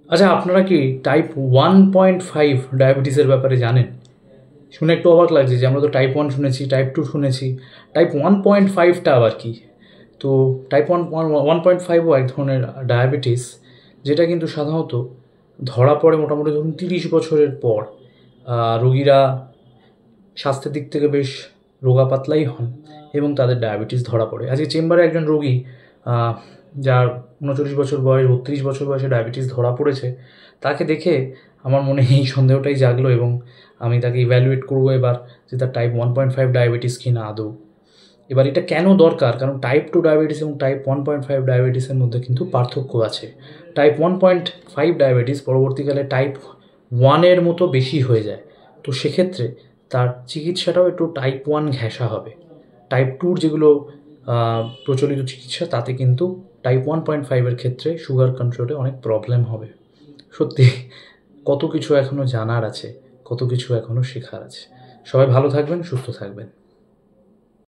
আচ্ছা, আপনারা কি টাইপ 1.5 ডায়াবেটিসের ব্যাপারে জানেন? শুনে একটু অবাক লাগছে যে আমরা তো টাইপ 1 শুনেছি, টাইপ 2 শুনেছি, টাইপ 1.5টা আবার কি? তো টাইপ 1.5ও এক ধরনের ডায়াবেটিস, যেটা কিন্তু সাধারণত ধরা পড়ে মোটামুটি ধরুন 30 বছরের পর। রোগীরা স্বাস্থ্যের দিক থেকে বেশ রোগা পাতলাই হন এবং তাদের ডায়াবেটিস ধরা পড়ে। আজকে চেম্বারে একজন রোগী, যার 39 বছর বয়স, 32 বছর বয়সে ডায়াবেটিস ধরা পড়েছে, তাকে দেখে আমার মনে এই সন্দেহটাই জাগলো এবং আমি তাকে ইভ্যালুয়েট করবো এবার যে তার টাইপ 1.5 ডায়াবেটিস কি না আদৌ। এবার এটা কেন দরকার? কারণ টাইপ 2 ডায়াবেটিস এবং টাইপ 1.5 ডায়াবেটিসের মধ্যে কিন্তু পার্থক্য আছে। টাইপ 1.5 ডায়াবেটিস পরবর্তীকালে টাইপ 1-এর মতো বেশি হয়ে যায়। তো সেক্ষেত্রে তার চিকিৎসাটাও একটু টাইপ 1 ঘেঁষা হবে। টাইপ 2-র যেগুলো প্রচলিত চিকিৎসা, তাতে কিন্তু টাইপ 1.5-এর ক্ষেত্রে সুগার কন্ট্রোলে অনেক প্রবলেম হবে। সত্যি কত কিছু এখনও জানার আছে, কত কিছু এখনও শেখার আছে। সবাই ভালো থাকবেন, সুস্থ থাকবেন।